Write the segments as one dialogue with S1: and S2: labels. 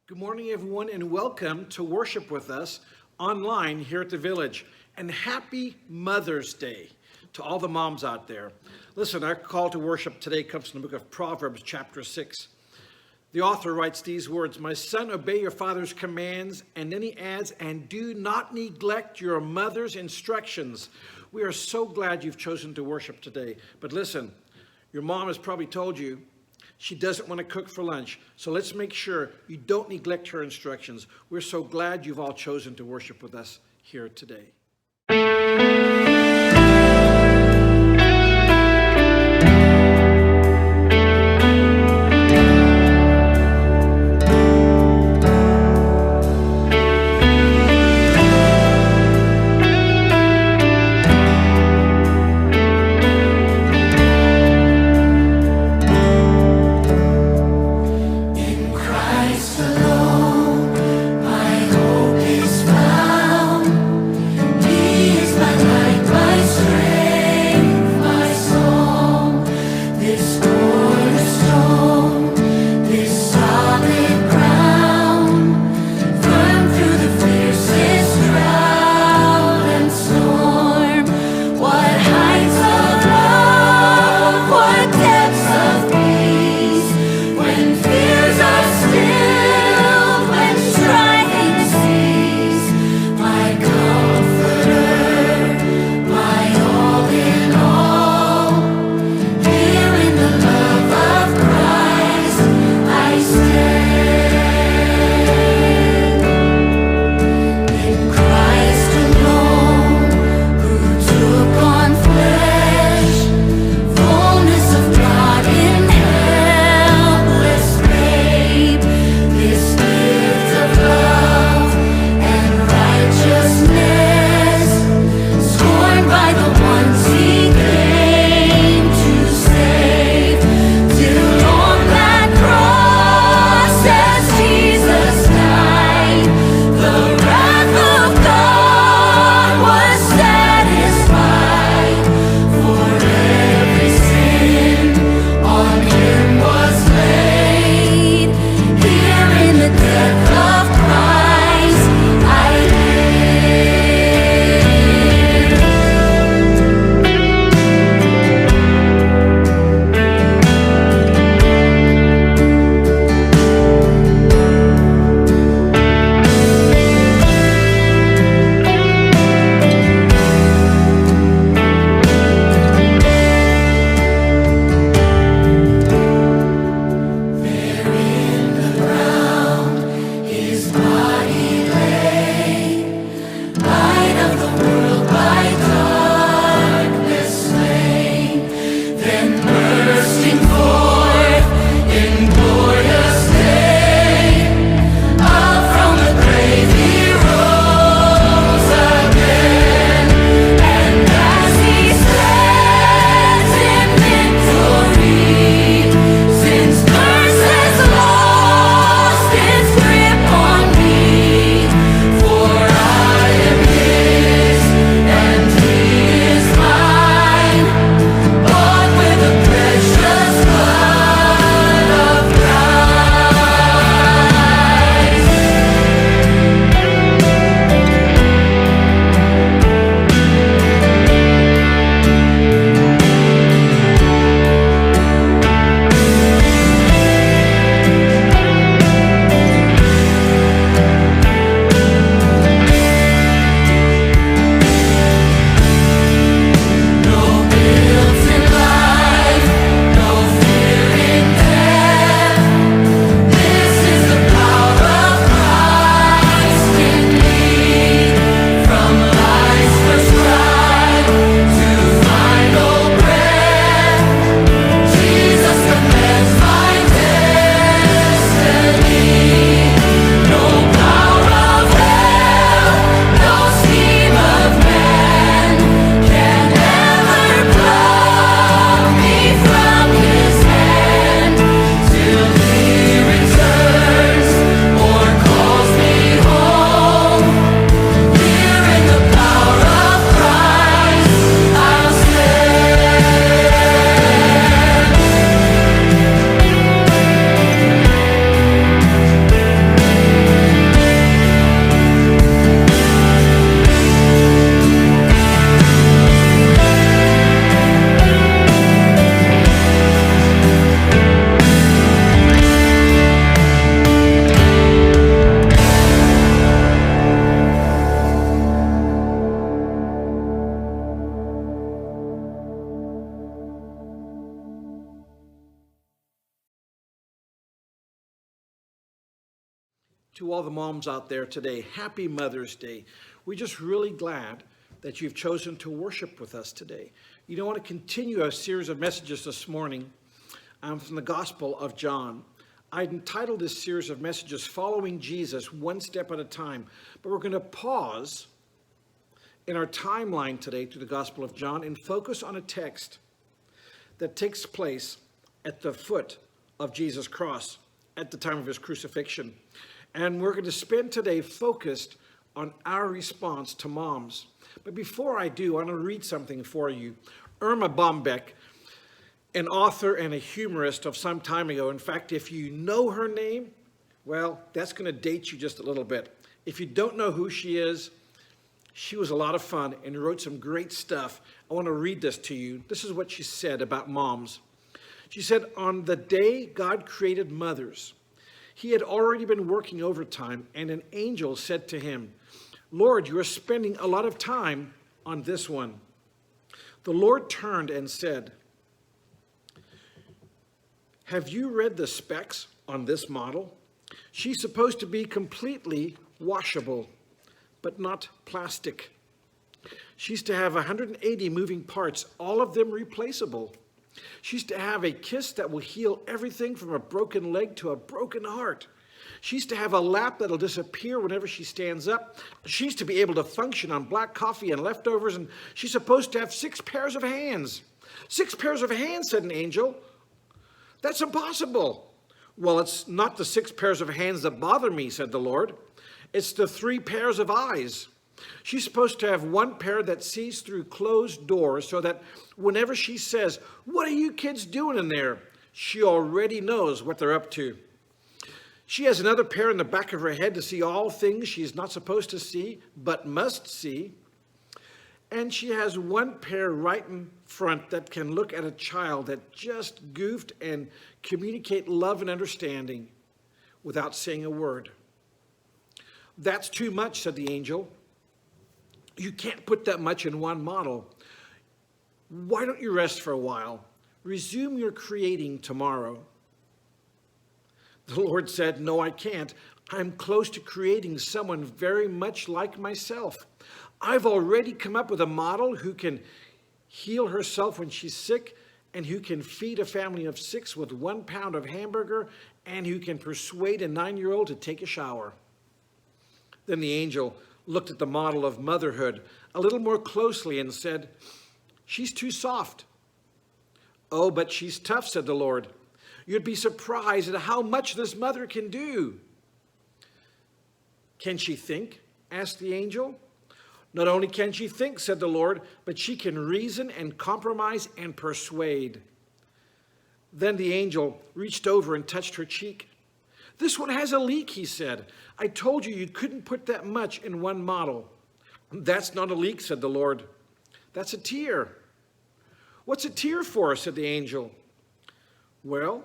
S1: Good morning, everyone, and welcome to worship with us online here at the Village. And happy Mother's Day to all the moms out there. Listen, our call to worship today comes from the book of Proverbs, chapter 6. The author writes these words, "My son, obey your father's commands." And then he adds, "And do not neglect your mother's instructions." We are so glad you've chosen to worship today. But listen, your mom has probably told you she doesn't want to cook for lunch. So let's make sure you don't neglect her instructions. We're so glad you've all chosen to worship with us here today.
S2: My
S1: To all the moms out there today, happy Mother's Day. We're just really glad that you've chosen to worship with us today. You know, I want to continue a series of messages this morning from the Gospel of John. I entitled this series of messages, Following Jesus One Step at a Time. But we're going to pause in our timeline today to the Gospel of John and focus on a text that takes place at the foot of Jesus' cross at the time of his crucifixion. And we're going to spend today focused on our response to moms. But before I do, I want to read something for you. Erma Bombeck, an author and a humorist of some time ago. In fact, if you know her name, well, that's going to date you just a little bit. If you don't know who she is, she was a lot of fun and wrote some great stuff. I want to read this to you. This is what she said about moms. She said, on the day God created mothers, he had already been working overtime, and an angel said to him, Lord, you are spending a lot of time on this one. The Lord turned and said, have you read the specs on this model? She's supposed to be completely washable, but not plastic. She's to have 180 moving parts, all of them replaceable. She's to have a kiss that will heal everything from a broken leg to a broken heart. She's to have a lap that'll disappear whenever she stands up. She's to be able to function on black coffee and leftovers, and she's supposed to have 6 pairs of hands. 6 pairs of hands, said an angel. That's impossible. Well, it's not the 6 pairs of hands that bother me, said the Lord. It's the 3 pairs of eyes. She's supposed to have 1 pair that sees through closed doors so that whenever she says, what are you kids doing in there? She already knows what they're up to. She has another pair in the back of her head to see all things she's not supposed to see, but must see. And she has 1 pair right in front that can look at a child that just goofed and communicate love and understanding without saying a word. That's too much, said the angel. You can't put that much in 1 model. Why don't you rest for a while? Resume your creating tomorrow. The Lord said, no, I can't. I'm close to creating someone very much like myself. I've already come up with a model who can heal herself when she's sick, and who can feed a family of 6 with 1 pound of hamburger, and who can persuade a 9-year-old to take a shower. Then the angel looked at the model of motherhood a little more closely and said, she's too soft. Oh, but she's tough, said the Lord. You'd be surprised at how much this mother can do. Can she think? Asked the angel. Not only can she think, said the Lord, but she can reason and compromise and persuade. Then the angel reached over and touched her cheek. This one has a leak, he said. I told you couldn't put that much in 1 model. That's not a leak, said the Lord. That's a tear. What's a tear for? Said the angel. Well,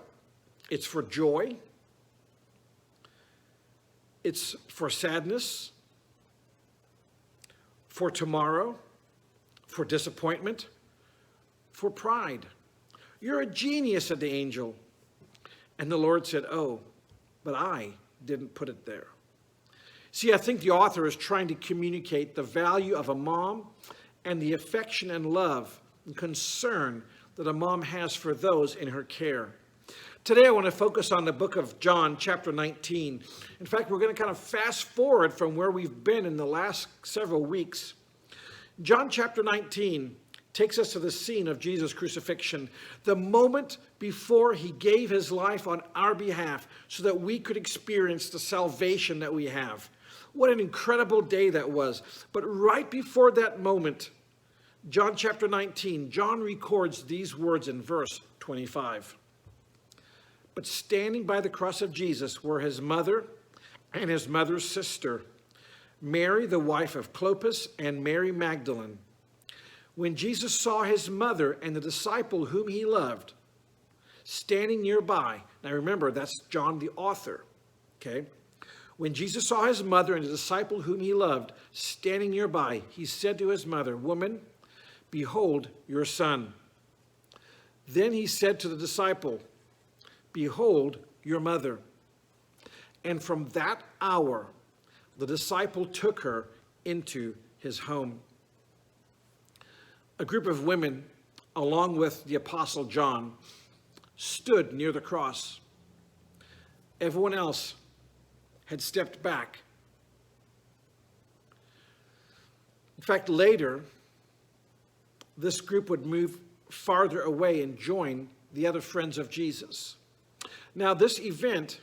S1: it's for joy. It's for sadness, for tomorrow, for disappointment, for pride. You're a genius, said the angel. And the Lord said, oh, but I didn't put it there. See, I think the author is trying to communicate the value of a mom and the affection and love and concern that a mom has for those in her care. Today, I want to focus on the book of John, chapter 19. In fact, we're going to kind of fast forward from where we've been in the last several weeks. John chapter 19 takes us to the scene of Jesus' crucifixion, the moment before he gave his life on our behalf so that we could experience the salvation that we have. What an incredible day that was. But right before that moment, John chapter 19, John records these words in verse 25. But standing by the cross of Jesus were his mother and his mother's sister, Mary, the wife of Clopas, and Mary Magdalene. When Jesus saw his mother and the disciple whom he loved standing nearby, now remember, that's John the author, okay? When Jesus saw his mother and the disciple whom he loved standing nearby, he said to his mother, Woman, behold your son. Then he said to the disciple, Behold your mother. And from that hour, the disciple took her into his home. A group of women, along with the Apostle John, stood near the cross. Everyone else had stepped back. In fact, later, this group would move farther away and join the other friends of Jesus. Now, this event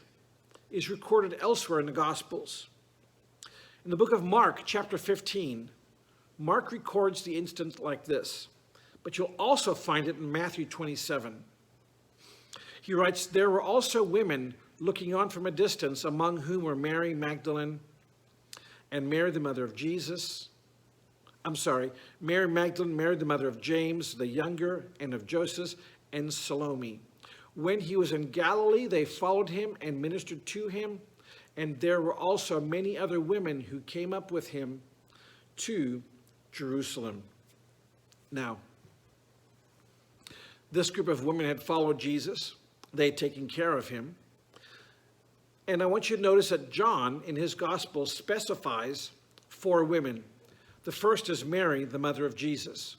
S1: is recorded elsewhere in the Gospels. In the book of Mark, chapter 15, Mark records the incident like this, but you'll also find it in Matthew 27. He writes, "There were also women looking on from a distance, among whom were Mary Magdalene and Mary, the mother of Jesus. Mary Magdalene, Mary, the mother of James, the younger, and of Joseph, and Salome. When he was in Galilee, they followed him and ministered to him. And there were also many other women who came up with him to Jerusalem." Now, this group of women had followed Jesus. They had taken care of him. And I want you to notice that John, in his gospel, specifies 4 women. The first is Mary, the mother of Jesus.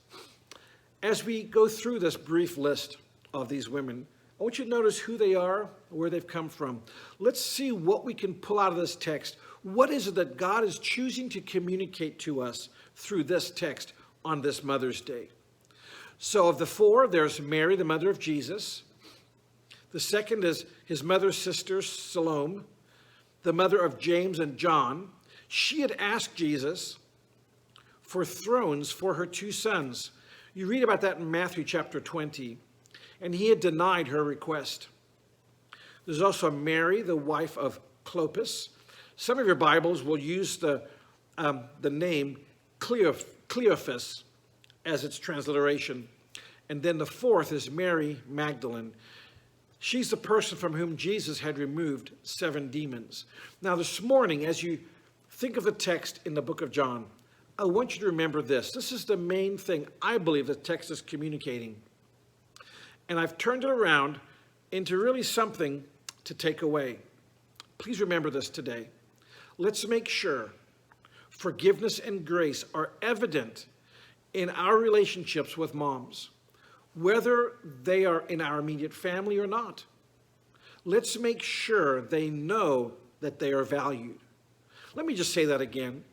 S1: As we go through this brief list of these women, I want you to notice who they are, where they've come from. Let's see what we can pull out of this text. What is it that God is choosing to communicate to us through this text on this Mother's Day? So of the 4, there's Mary, the mother of Jesus. The second is his mother's sister, Salome, the mother of James and John. She had asked Jesus for thrones for her 2 sons. You read about that in Matthew chapter 20. And he had denied her request. There's also Mary, the wife of Clopas. Some of your Bibles will use the name Cleophas as its transliteration. And then the 4th is Mary Magdalene. She's the person from whom Jesus had removed 7 demons. Now this morning, as you think of the text in the book of John, I want you to remember this. This is the main thing I believe the text is communicating. And I've turned it around into really something to take away. Please remember this today. Let's make sure forgiveness and grace are evident in our relationships with moms, whether they are in our immediate family or not. Let's make sure they know that they are valued. Let me just say that again.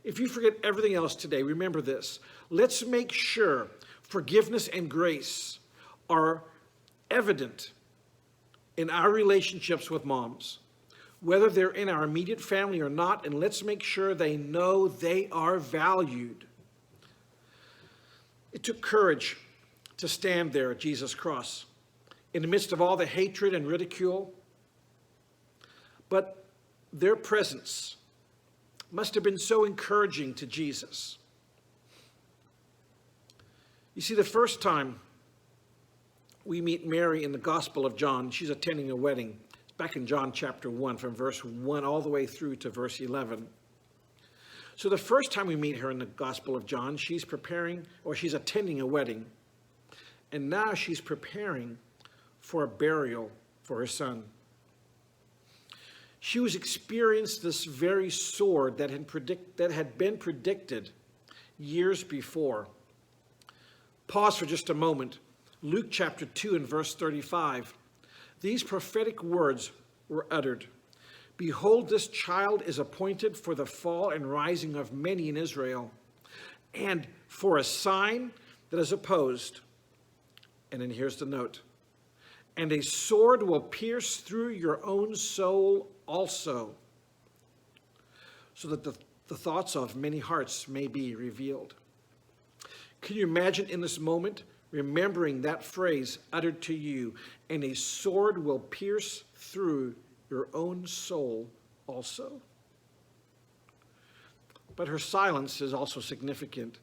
S1: If you forget everything else today, remember this. Let's make sure forgiveness and grace are evident in our relationships with moms, whether they're in our immediate family or not, and let's make sure they know they are valued. It took courage to stand there at Jesus' cross in the midst of all the hatred and ridicule, but their presence must have been so encouraging to Jesus. You see, the first time we meet Mary in the Gospel of John, she's attending a wedding. It's back in John chapter 1, from verse 1 all the way through to verse 11. So the first time we meet her in the Gospel of John, she's attending a wedding. And now she's preparing for a burial for her son. She was experienced this very sword that had been predicted years before. Pause for just a moment. Luke chapter 2 and verse 35. These prophetic words were uttered. "Behold, this child is appointed for the fall and rising of many in Israel, and for a sign that is opposed." And then here's the note. "And a sword will pierce through your own soul also, so that the thoughts of many hearts may be revealed." Can you imagine in this moment remembering that phrase uttered to you, "And a sword will pierce through your own soul also"? But her silence is also significant.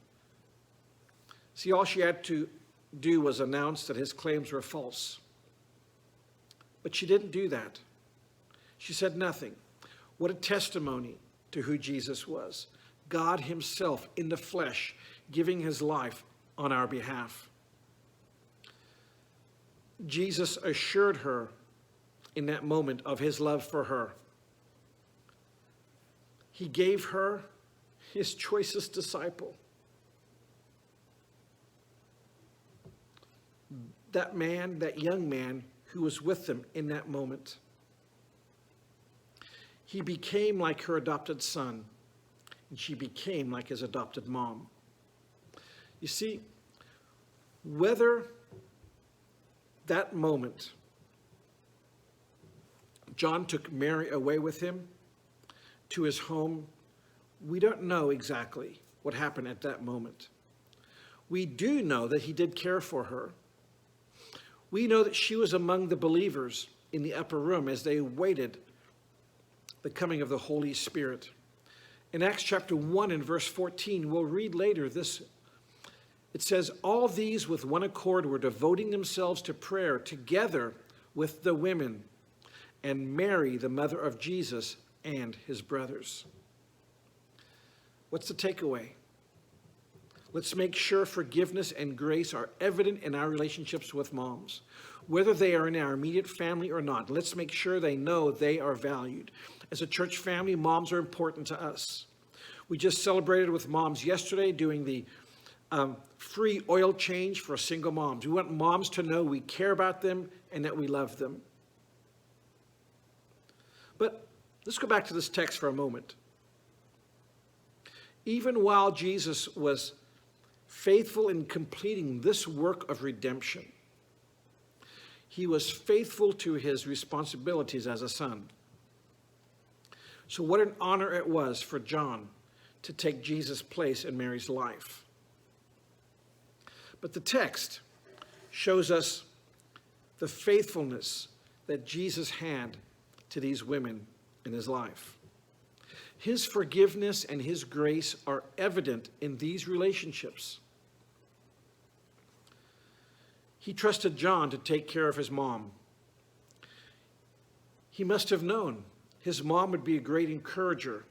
S1: See, all she had to do was announce that his claims were false. But she didn't do that. She said nothing. What a testimony to who Jesus was. God himself in the flesh, giving his life on our behalf. Jesus assured her in that moment of his love for her. He gave her his choicest disciple. That man, that young man who was with them in that moment. He became like her adopted son, and she became like his adopted mom. You see, whether that moment John took Mary away with him to his home, we don't know exactly what happened at that moment. We do know that he did care for her. We know that she was among the believers in the upper room as they waited the coming of the Holy Spirit. In Acts chapter 1 and verse 14, we'll read later this. It says, all these with one accord were devoting themselves to prayer together with the women and Mary, the mother of Jesus, and his brothers. What's the takeaway? Let's make sure forgiveness and grace are evident in our relationships with moms, whether they are in our immediate family or not. Let's make sure they know they are valued. As a church family, moms are important to us. We just celebrated with moms yesterday doing the free oil change for single moms. We want moms to know we care about them and that we love them. But let's go back to this text for a moment. Even while Jesus was faithful in completing this work of redemption, he was faithful to his responsibilities as a son. So what an honor it was for John to take Jesus' place in Mary's life. But the text shows us the faithfulness that Jesus had to these women in his life. His forgiveness and his grace are evident in these relationships. He trusted John to take care of his mom. He must have known his mom would be a great encourager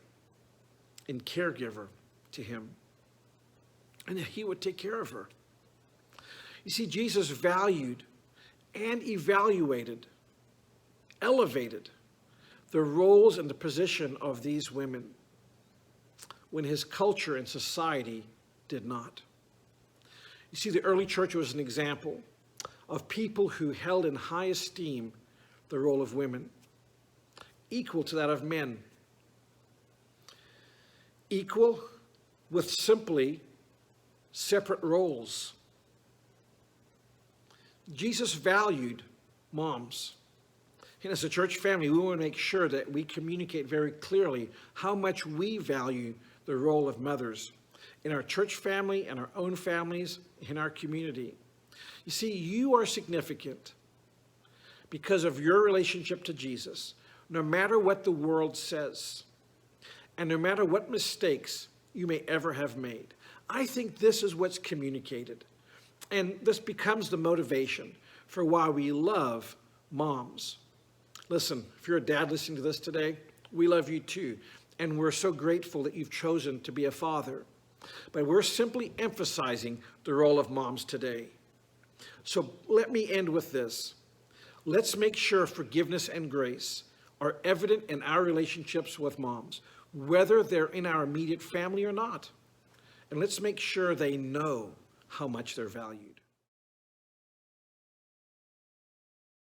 S1: and caregiver to him, and that he would take care of her. You see, Jesus valued and evaluated, elevated the roles and the position of these women when his culture and society did not. You see, the early church was an example of people who held in high esteem the role of women, equal to that of men, equal with simply separate roles. Jesus valued moms. And as a church family, we want to make sure that we communicate very clearly how much we value the role of mothers in our church family, in our own families, in our community. You see, you are significant because of your relationship to Jesus, no matter what the world says, and no matter what mistakes you may ever have made. I think this is what's communicated. And this becomes the motivation for why we love moms. Listen, if you're a dad listening to this today, we love you too. And we're so grateful that you've chosen to be a father. But we're simply emphasizing the role of moms today. So let me end with this. Let's make sure forgiveness and grace are evident in our relationships with moms, whether they're in our immediate family or not. And let's make sure they know how much they're valued.